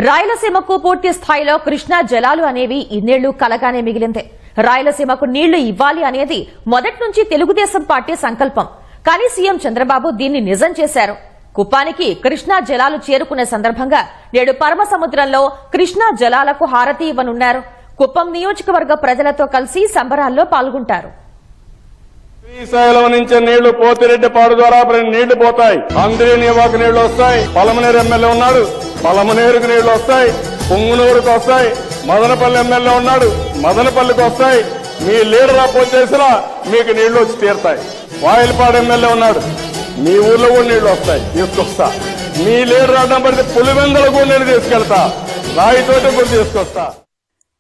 రాయలసీమకు పూర్తి స్థాయిలో కృష్ణా జలాలు అనేవి ఇన్నేళ్లు కలగానే మిగిలిందే. రాయలసీమకు నీళ్లు ఇవ్వాలి అనేది మొదటి నుంచి తెలుగుదేశం పార్టీ సంకల్పం. కానీ సీఎం చంద్రబాబు దీన్ని నిజం చేశారు. కుప్పానికి కృష్ణా జలాలు చేరుకునే సందర్భంగా నేడు పరమసముద్రంలో కృష్ణా జలాలకు హారతి ఇవ్వనున్నారు. కుప్పం నియోజకవర్గ ప్రజలతో కలిసి సంబరాల్లో పాల్గొంటారు. శ్రీశైలం నుంచి నీళ్లు పోతిరెడ్డిపాడు ద్వారా నీళ్లు పోతాయి. అంద్రీనివాకు నీళ్లు వస్తాయి. పలమనేరు ఎమ్మెల్యే ఉన్నాడు, పలమనేరుకు నీళ్లు వస్తాయి. పొంగునూరుకు వస్తాయి. మదనపల్లి ఎమ్మెల్యే ఉన్నాడు, మదనపల్లికి వస్తాయి. మీ లీడర్ అపోజ్ చేసినా మీకు నీళ్లు వచ్చి తీరుతాయి. వాయిల్పాడు ఎమ్మెల్యే ఉన్నాడు, మీ ఊర్లో కూడా నీళ్లు వస్తాయి, తీసుకొస్తా. మీ లీడర్ అడ్డం పడితే పులివెందులకు కూడా నీళ్లు తీసుకెళ్తా, రాయితోటి కూడా తీసుకొస్తా.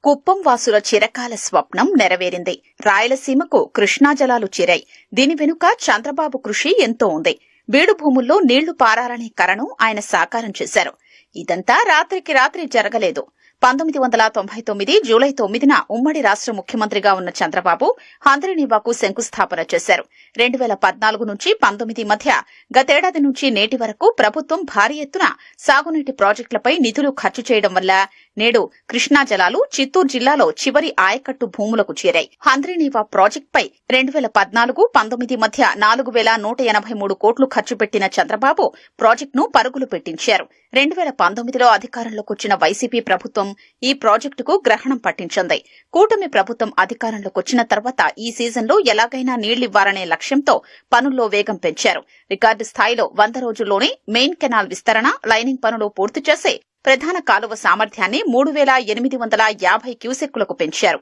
కుప్పం వాసుల చిరకాల స్వప్నం నెరవేరింది. రాయలసీమకు కృష్ణా జలాలు చేరాయి. దీని వెనుక చంద్రబాబు కృషి ఎంతో ఉంది. బీడు భూముల్లో నీళ్లు పారాలనే కలను ఆయన సాకారం చేశారు. ఇదంతా రాత్రికి రాత్రి జరగలేదు. 1999 జూలై 9న ఉమ్మడి రాష్ట్ర ముఖ్యమంత్రిగా ఉన్న చంద్రబాబు హంద్రీనీవాకు శంకుస్థాపన చేశారు. 2014 నుంచి 19 మధ్య గతేడాది నుంచి నేటి వరకు ప్రభుత్వం భారీ ఎత్తున సాగునీటి ప్రాజెక్టులపై నిధులు ఖర్చు చేయడం వల్ల నేడు కృష్ణా జలాలు చిత్తూరు జిల్లాలో చివరి ఆయకట్టు భూములకు చేరాయి. హంద్రీనీవా ప్రాజెక్టుపై 2014-19 మధ్య 4183 కోట్లు ఖర్చు పెట్టిన చంద్రబాబు ప్రాజెక్టును పరుగులు పెట్టించారు. 2019లో అధికారంలోకి వచ్చిన వైసీపీ ప్రభుత్వం ఈ ప్రాజెక్టుకు గ్రహణం పట్టించింది. కూటమి ప్రభుత్వం అధికారంలోకి వచ్చిన తర్వాత ఈ సీజన్లో ఎలాగైనా నీళ్లివ్వాలనే లక్ష్యంతో పనుల్లో వేగం పెంచారు. రికార్డు స్థాయిలో 100 రోజుల్లోనే మెయిన్ కెనాల్ విస్తరణ, లైనింగ్ పనులు పూర్తి చేసి ప్రధాన కాలువ సామర్థ్యాన్ని 3850 క్యూసెక్కులకు పెంచారు.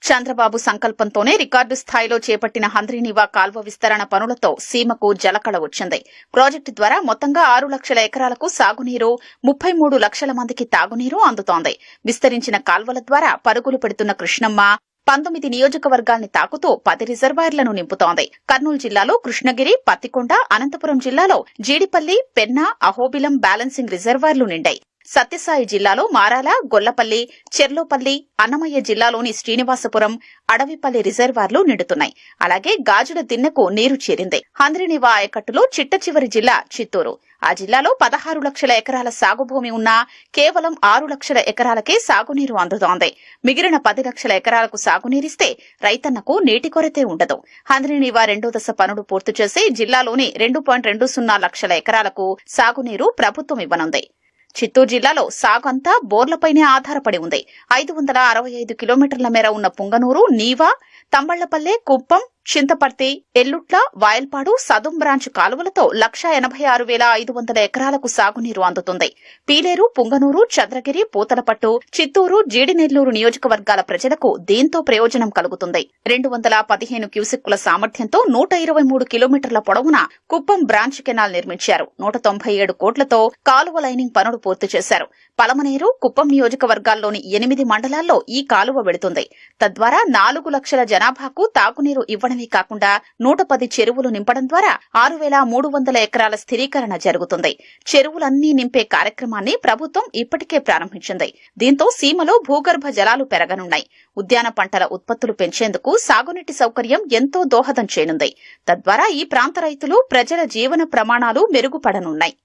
చంద్రబాబు సంకల్పంతోనే రికార్డు స్థాయిలో చేపట్టిన హంద్రీనీవా కాల్వ విస్తరణ పనులతో సీమకు జలకళ వచ్చింది. ప్రాజెక్టు ద్వారా మొత్తంగా 6 లక్షల ఎకరాలకు సాగునీరు, 33 లక్షల మందికి తాగునీరు అందుతోంది. విస్తరించిన కాల్వల ద్వారా పరుగులు పెడుతున్న కృష్ణమ్మ 19 నియోజకవర్గాల్ని తాకుతూ 10 రిజర్వాయర్లను నింపుతోంది. కర్నూలు జిల్లాలో కృష్ణగిరి, పత్తికొండ, అనంతపురం జిల్లాలో జీడిపల్లి, పెన్నా, అహోబిలం బ్యాలెన్సింగ్ రిజర్వాయర్లు నిండాయి. సత్యసాయి జిల్లాలో మారాల, గొల్లపల్లి, చెర్లోపల్లి, అన్నమయ్య జిల్లాలోని శ్రీనివాసపురం, అడవిపల్లి రిజర్వార్లు నిండుతున్నాయి. అలాగే గాజుల దిన్నెకు నీరు చేరింది. హంద్రీనీవా ఆయకట్టులో చిట్ట చివరి జిల్లా చిత్తూరు. ఆ జిల్లాలో 16 లక్షల ఎకరాల సాగుభూమి ఉన్నా కేవలం 6 లక్షల ఎకరాలకే సాగునీరు అందుతోంది. మిగిలిన 10 లక్షల ఎకరాలకు సాగునీరిస్తే రైతన్నకు నీటి కొరతే ఉండదు. హంద్రీనీవా 2వ దశ పనులు పూర్తి చేసి జిల్లాలోని 2.20 లక్షల ఎకరాలకు సాగునీరు ప్రభుత్వం ఇవ్వనుంది. చిత్తూరు జిల్లాలో సాగు అంతా బోర్లపైనే ఆధారపడి ఉంది. 565 కిలోమీటర్ల మేర ఉన్న పుంగనూరు, నీవా, తంబళ్లపల్లె, కుప్పం, చింతపర్తి, ఎల్లుట్ల, వాయల్పాడు, సదుం బ్రాంచ్ కాలువలతో 186,500 ఎకరాలకు సాగునీరు అందుతుంది. పీలేరు, పుంగనూరు, చంద్రగిరి, పూతలపట్టు, చిత్తూరు, జీడినెల్లూరు నియోజకవర్గాల ప్రజలకు దీంతో ప్రయోజనం కలుగుతుంది. 215 క్యూసెక్కుల సామర్థ్యంతో 123 కిలోమీటర్ల పొడవున కుప్పం బ్రాంచ్ కెనాల్ నిర్మించారు. 197 కోట్లతో కాలువ లైనింగ్ పనులు పూర్తి చేశారు. పలమనేరు, కుప్పం నియోజకవర్గాల్లోని 8 మండలాల్లో ఈ కాలువ వెళుతుంది. తద్వారా 4 లక్షల జనాభాకు తాగునీరు ఇవ్వడమే కాకుండా 110 చెరువులు నింపడం ద్వారా 6,300 ఎకరాల స్థిరీకరణ జరుగుతుంది. చెరువులన్నీ నింపే కార్యక్రమాన్ని ప్రభుత్వం ఇప్పటికే ప్రారంభించింది. దీంతో సీమలో భూగర్భ జలాలు పెరగనున్నాయి. ఉద్యాన పంటల ఉత్పత్తులు పెంచేందుకు సాగునీటి సౌకర్యం ఎంతో దోహదం చేయనుంది. తద్వారా ఈ ప్రాంత రైతులు, ప్రజల జీవన ప్రమాణాలు మెరుగుపడనున్నాయి.